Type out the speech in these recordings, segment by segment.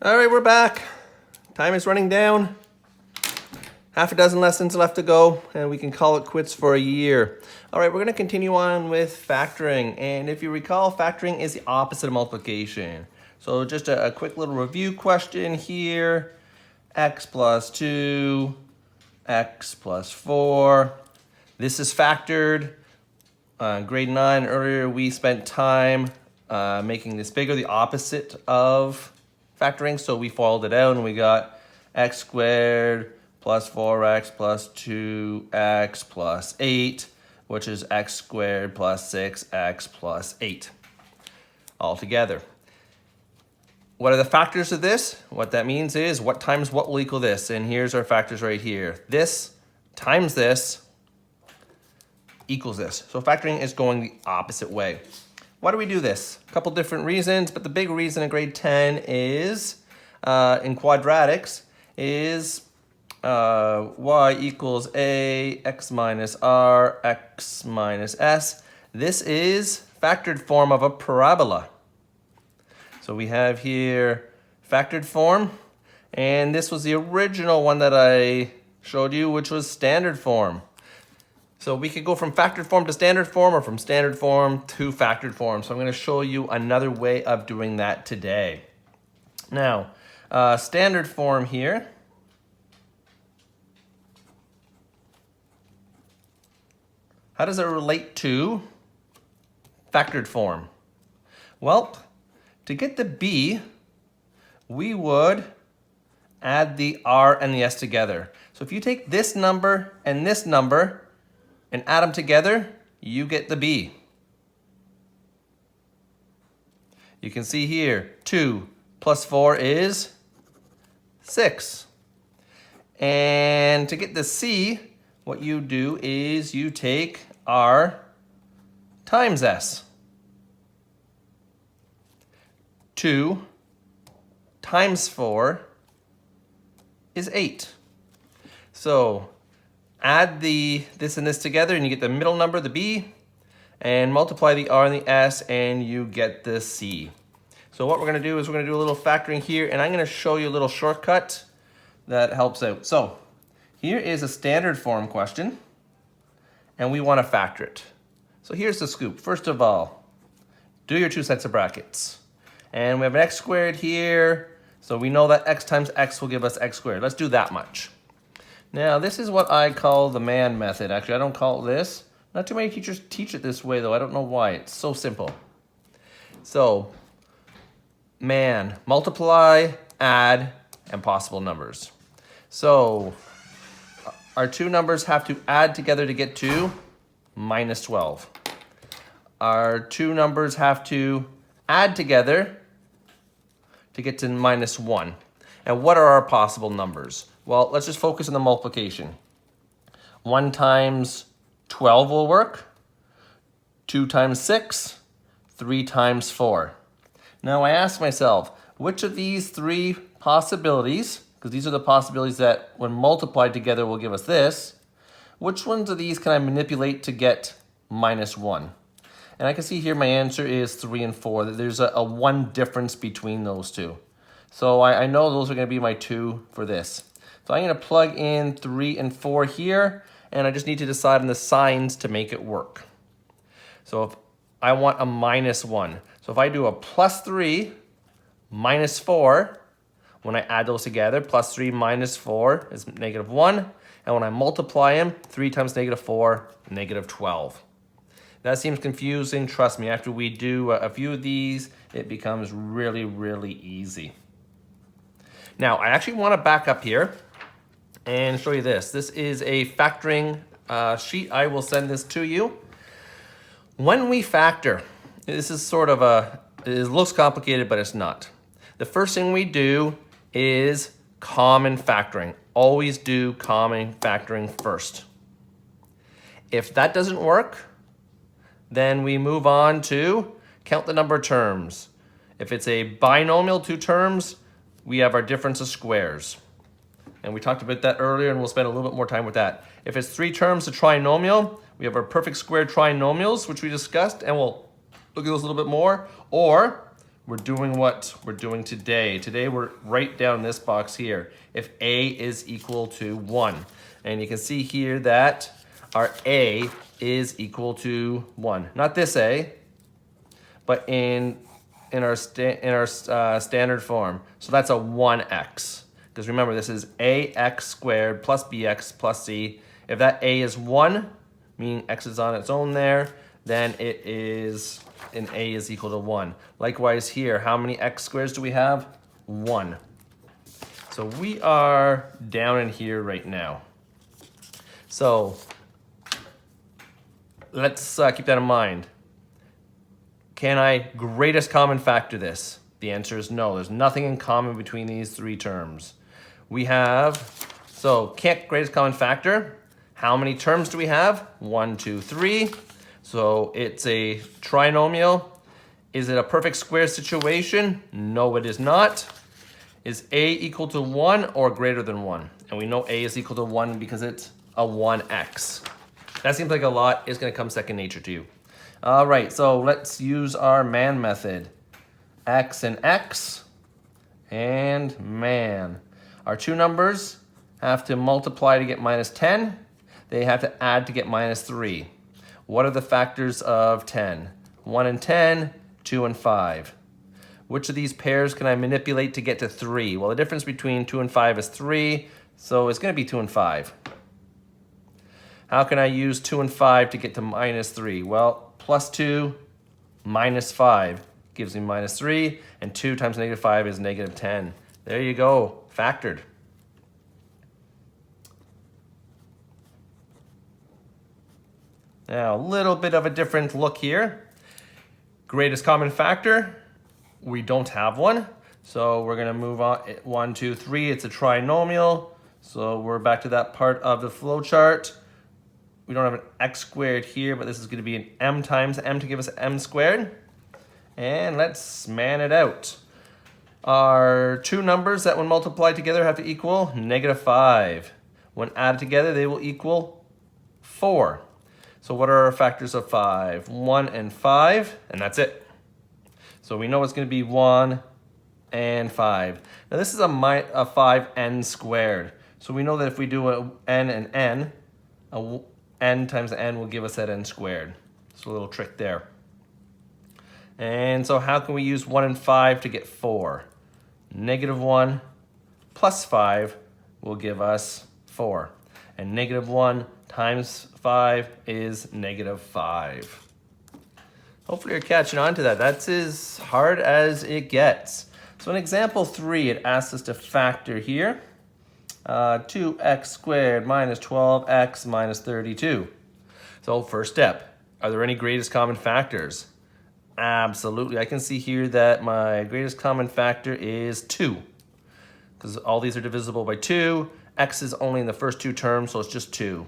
All right, we're back. Time is running down. Half a dozen lessons left to go, and we can call it quits for a year. All right, we're gonna continue on with factoring. And if you recall, factoring is the opposite of multiplication. So just a quick little review question here. X plus 2, X plus 4. This is factored. Grade 9, earlier we spent time making this bigger, the opposite of factoring. So we followed it out and we got x squared plus 4x plus 2x plus 8, which is x squared plus 6x plus 8 all together. What are the factors of this? What that means is what times what will equal this. And here's our factors right here. This times this equals this. So factoring is going the opposite way. Why do we do this? A couple different reasons, but the big reason in grade 10 is, in quadratics, is y equals a, x minus r, x minus s. This is factored form of a parabola. So we have here factored form, and this was the original one that I showed you, which was standard form. So we could go from factored form to standard form, or from standard form to factored form. So I'm going to show you another way of doing that today. Now, standard form here. How does it relate to factored form? Well, to get the b, we would add the r and the s together. So if you take this number and add them together, you get the b. You can see here, 2 plus 4 is 6. And to get the c, what you do is you take r times s. 2 times 4 is 8. So add this and this together and you get the middle number, the b, and multiply the r and the s and you get the c. So what we're going to do is we're going to do a little factoring here, and I'm going to show you a little shortcut that helps out. So here is a standard form question, and we want to factor it. So here's the scoop. First of all, do your 2 sets of brackets. And we have an x squared here, so we know that x times x will give us x squared. Let's do that much. Now, this is what I call the man method. Actually, I don't call it this. Not too many teachers teach it this way, though. I don't know why. It's so simple. So, man, multiply, add, and possible numbers. So, our two numbers have to add together to get to minus 12. Our two numbers have to add together to get to minus 1. And what are our possible numbers? Well, let's just focus on the multiplication. 1 times 12 will work. 2 times 6. 3 times 4. Now I ask myself, which of these three possibilities, because these are the possibilities that when multiplied together will give us this, which ones of these can I manipulate to get minus 1? And I can see here my answer is 3 and 4. That there's a 1 difference between those two. So I know those are going to be my 2 for this. So I'm going to plug in 3 and 4 here, and I just need to decide on the signs to make it work. So if I want a minus 1. So if I do a plus 3 minus 4, when I add those together, plus 3 minus 4 is negative 1. And when I multiply them, 3 times negative 4, negative 12. That seems confusing. Trust me, after we do a few of these, it becomes really, really easy. Now, I actually want to back up here and show you this. This is a factoring sheet. I will send this to you. When we factor, this is sort of it looks complicated, but it's not. The first thing we do is common factoring. Always do common factoring first. If that doesn't work, then we move on to count the number of terms. If it's a binomial, 2 terms, we have our difference of squares. And we talked about that earlier, and we'll spend a little bit more time with that. If it's 3 terms, a trinomial, we have our perfect square trinomials, which we discussed, and we'll look at those a little bit more. Or we're doing what we're doing today. Today we're right down this box here. If A is equal to 1. And you can see here that our A is equal to 1. Not this A, but in our standard form. So that's a 1x. Because remember, this is ax squared plus bx plus c. If that a is 1, meaning x is on its own there, then it is an a is equal to 1. Likewise here, how many x squares do we have? 1. So we are down in here right now. So let's keep that in mind. Can I greatest common factor this? The answer is no. There's nothing in common between these three terms. We have, so can't greatest common factor. How many terms do we have? 1, 2, 3. So it's a trinomial. Is it a perfect square situation? No, it is not. Is a equal to 1 or greater than 1? And we know a is equal to 1 because it's a 1x. That seems like a lot. It's going to come second nature to you. All right, so let's use our man method. X and X and man. Our two numbers have to multiply to get minus 10. They have to add to get minus 3. What are the factors of 10? 1 and 10, 2 and 5. Which of these pairs can I manipulate to get to 3? Well, the difference between 2 and 5 is 3, so it's going to be 2 and 5. How can I use 2 and 5 to get to minus 3? Well, plus 2 minus 5 gives me minus 3, and 2 times negative 5 is negative 10. There you go, factored. Now, a little bit of a different look here. Greatest common factor, we don't have one. So we're gonna move on, 1, 2, 3, it's a trinomial. So we're back to that part of the flow chart. We don't have an x squared here, but this is gonna be an m times m to give us m squared. And let's man it out. Our two numbers that when multiplied together have to equal negative 5. When added together, they will equal 4. So what are our factors of 5? 1 and 5, and that's it. So we know it's going to be 1 and 5. Now this is a 5n squared. So we know that if we do a n and n, n times n will give us that n squared. So a little trick there. And so how can we use 1 and 5 to get 4? Negative 1 plus 5 will give us 4. And negative 1 times 5 is negative 5. Hopefully you're catching on to that. That's as hard as it gets. So in example 3, it asks us to factor here. 2x squared minus 12x minus 32. So first step, are there any greatest common factors? Absolutely. I can see here that my greatest common factor is 2. Because all these are divisible by 2. X is only in the first two terms, so it's just 2.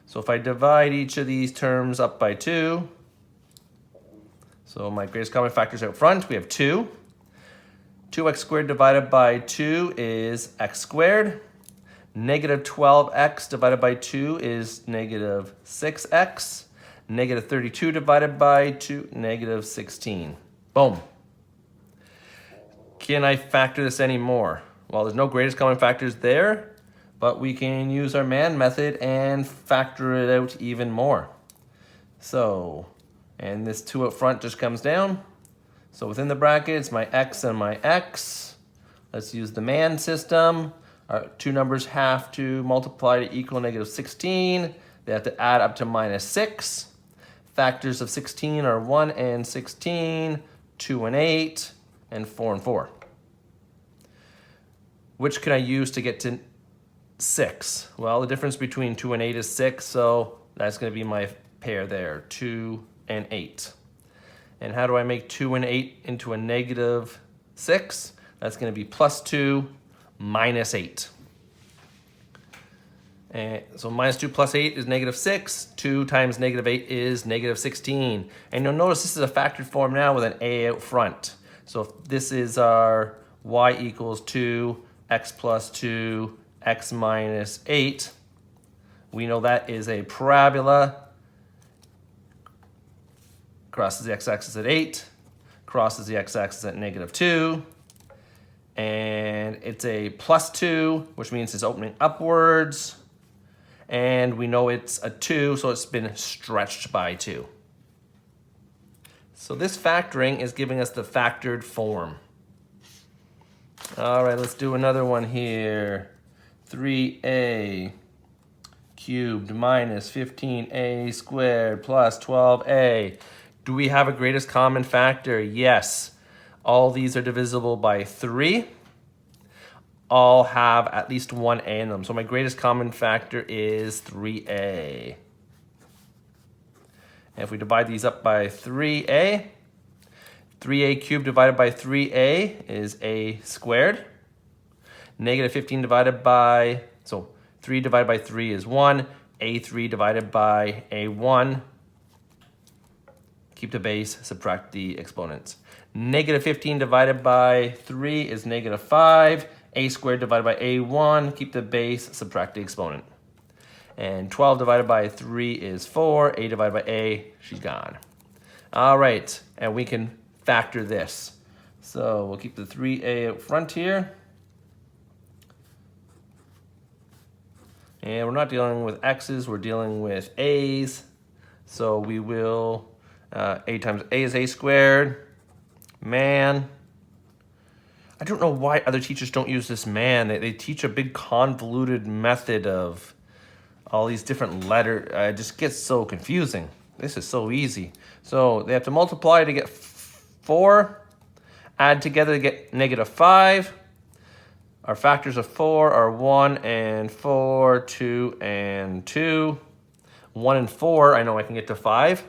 So if I divide each of these terms up by 2, so my greatest common factors out front, we have 2. 2x squared divided by 2 is x squared. Negative 12x divided by 2 is negative 6x. Negative 32 divided by 2, negative 16. Boom. Can I factor this anymore? Well, there's no greatest common factors there, but we can use our man method and factor it out even more. So, and this 2 up front just comes down. So within the brackets, my x and my x. Let's use the man system. Our two numbers have to multiply to equal negative 16. They have to add up to minus 6. Factors of 16 are 1 and 16, 2 and 8, and 4 and 4. Which can I use to get to 6? Well, the difference between 2 and 8 is 6, so that's going to be my pair there, 2 and 8. And how do I make 2 and 8 into a negative 6? That's going to be plus 2 minus 8. And so minus 2 plus 8 is negative 6. 2 times negative 8 is negative 16. And you'll notice this is a factored form now with an a out front. So if this is our y equals 2, x plus 2, x minus 8, we know that is a parabola. Crosses the x-axis at 8, crosses the x-axis at -2. And it's a +2, which means it's opening upwards. And we know it's a 2, so it's been stretched by 2. So this factoring is giving us the factored form. All right, let's do another one here. 3a cubed minus 15a squared plus 12a. Do we have a greatest common factor? Yes. All these are divisible by 3. All have at least one a in them. So my greatest common factor is 3a. And if we divide these up by 3a cubed divided by 3a is a squared. Negative 15 divided by, so 3 divided by 3 is 1. A3 divided by a1. Keep the base, subtract the exponents. Negative 15 divided by 3 is -5. A squared divided by a1. Keep the base, subtract the exponent. And 12 divided by 3 is 4. A divided by a, she's gone. All right, and we can factor this. So we'll keep the 3a up front here. And we're not dealing with x's, we're dealing with a's. So we will, a times a is a squared. Man. I don't know why other teachers don't use this man. They teach a big convoluted method of all these different letters. It just gets so confusing. This is so easy. So they have to multiply to get 4, add together to get -5. Our factors of 4 are 1 and 4, 2 and 2. 1 and 4, I know I can get to 5.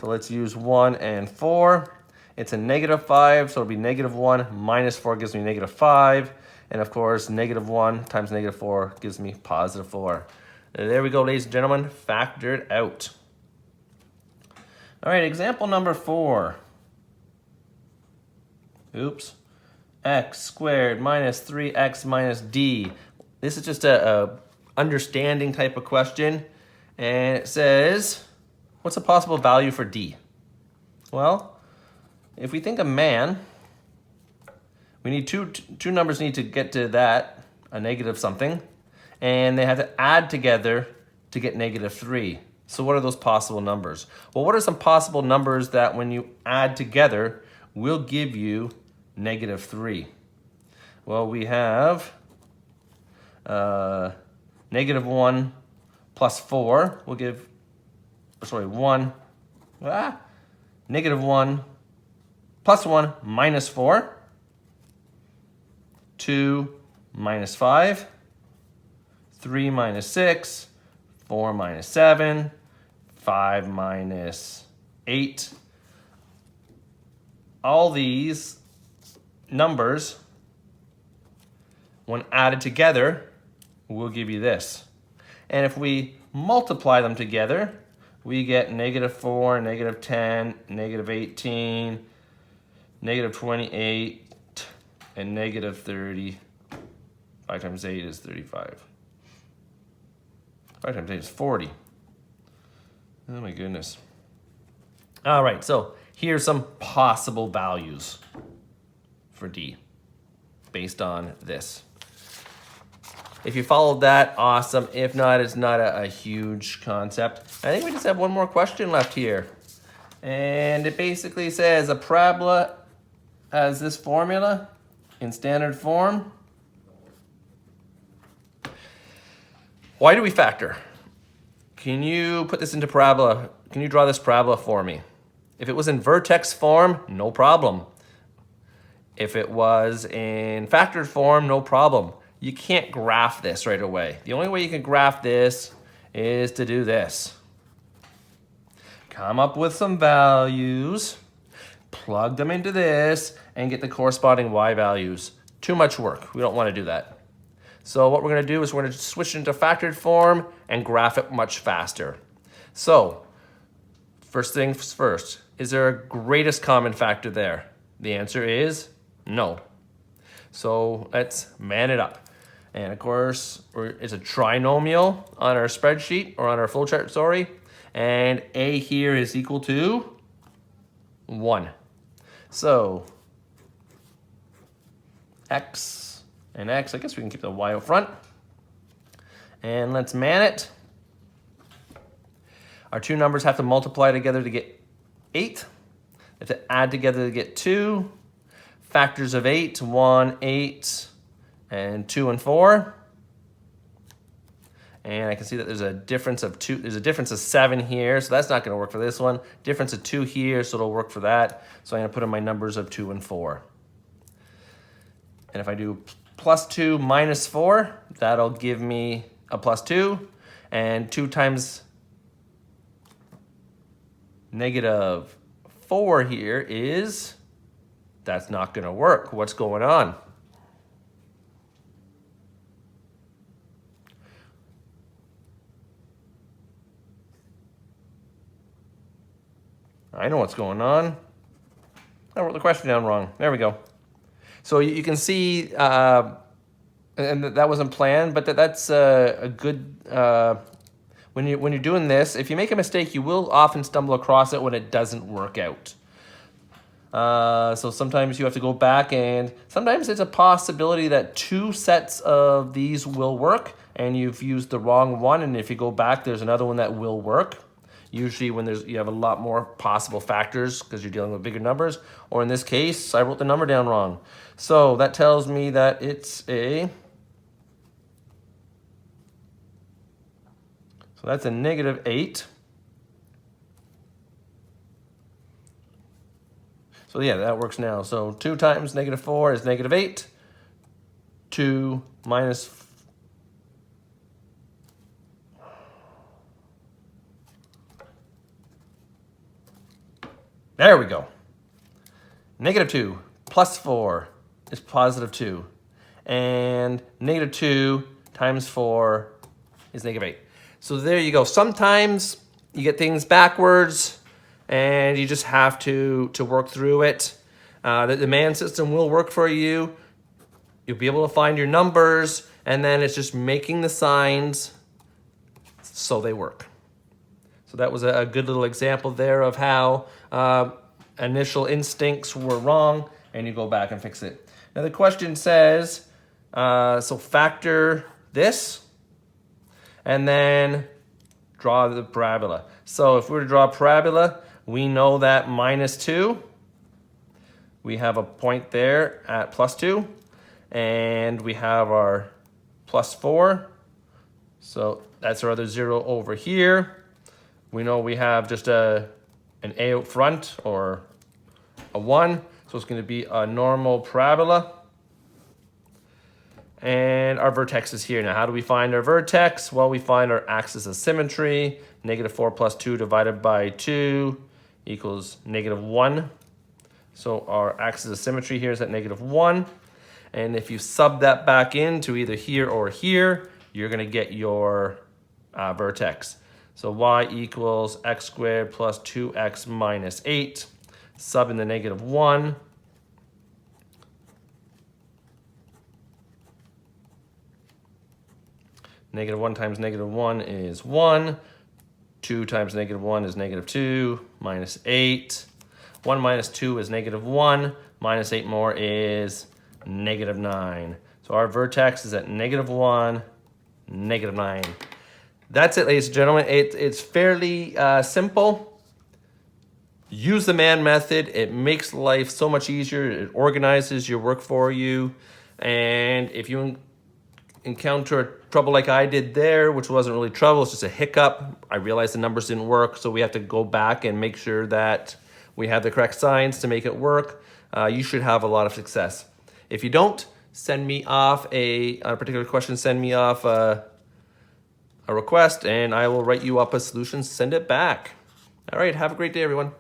So let's use 1 and 4. It's a -5, so it'll be -1 minus 4 gives me -5. And of course, -1 times -4 gives me +4. There we go, ladies and gentlemen, factored out. All right, example number 4. Oops. X squared minus 3x minus d. This is just a understanding type of question. And it says, what's a possible value for d? Well, if we think of man, we need two numbers need to get to that, a negative something, and they have to add together to get -3. So what are those possible numbers? Well, what are some possible numbers that when you add together will give you -3? Well, we have -1 plus 4 will give, sorry, 1, -1 plus 1 minus 4, 2 minus 5, 3 minus 6, 4 minus 7, 5 minus 8. All these numbers, when added together, will give you this. And if we multiply them together, we get -4, -10, -18, -28, and -30. 5 times 8 is 35. 5 times 8 is 40. Oh my goodness. All right, so here's some possible values for D based on this. If you followed that, awesome. If not, it's not a huge concept. I think we just have one more question left here. And it basically says a parabola has this formula in standard form. Why do we factor? Can you put this into parabola? Can you draw this parabola for me? If it was in vertex form, no problem. If it was in factored form, no problem. You can't graph this right away. The only way you can graph this is to do this. Come up with some values, plug them into this, and get the corresponding y values. Too much work. We don't want to do that. So what we're going to do is we're going to switch into factored form and graph it much faster. So first things first, is there a greatest common factor there? The answer is no. So let's man it up. And of course, it's a trinomial on our spreadsheet, or on our flowchart, sorry. And a here is equal to 1. So x and x, I guess we can keep the y out front. And let's man it. Our two numbers have to multiply together to get 8. They have to add together to get 2. Factors of 8, 1, 8, and 2 and 4. And I can see that there's a difference of 2. There's a difference of 7 here, so that's not going to work for this one. Difference of 2 here, so it'll work for that. So I'm going to put in my numbers of 2 and 4. And if I do plus 2 minus 4, that'll give me a plus 2. And 2 times negative 4 here is, that's not going to work. What's going on? I know what's going on. I wrote the question down wrong. There we go. So you can see, and that wasn't planned, but that's a good, when you're doing this, if you make a mistake, you will often stumble across it when it doesn't work out. So sometimes you have to go back, and sometimes it's a possibility that 2 sets of these will work and you've used the wrong one, and if you go back, there's another one that will work. Usually when you have a lot more possible factors because you're dealing with bigger numbers, or in this case, I wrote the number down wrong. So that tells me that it's a, so that's a negative 8. So yeah, that works now. So 2 times negative 4 is negative 8. 2 minus 4. There we go. Negative 2 plus 4 is positive 2. And negative 2 times 4 is negative 8. So there you go. Sometimes you get things backwards and you just have to work through it. The man system will work for you. You'll be able to find your numbers, and then it's just making the signs so they work. So that was a good little example there of how initial instincts were wrong, and you go back and fix it. Now the question says, so factor this, and then draw the parabola. So if we were to draw a parabola, we know that minus 2, we have a point there at plus 2, and we have our plus 4. So that's our other 0 over here. We know we have just an A out front, or a 1. So it's going to be a normal parabola. And our vertex is here. Now, how do we find our vertex? Well, we find our axis of symmetry. Negative 4 plus 2 divided by 2 equals negative 1. So our axis of symmetry here is at negative 1. And if you sub that back into either here or here, you're going to get your vertex. So y equals x squared plus 2x minus 8. Sub in the negative 1. Negative 1 times negative 1 is 1. 2 times negative 1 is negative 2. Minus 8. 1 minus 2 is negative 1. Minus 8 more is negative 9. So our vertex is at negative 1, negative 9. That's it, ladies and gentlemen. It's fairly simple. Use the man method. It makes life so much easier. It organizes your work for you. And if you encounter trouble like I did there, which wasn't really trouble, it's just a hiccup. I realized the numbers didn't work, so we have to go back and make sure that we have the correct signs to make it work. You should have a lot of success. If you don't, send me off on a particular question, send me off a request, and I will write you up a solution, send it back. All right, have a great day, everyone.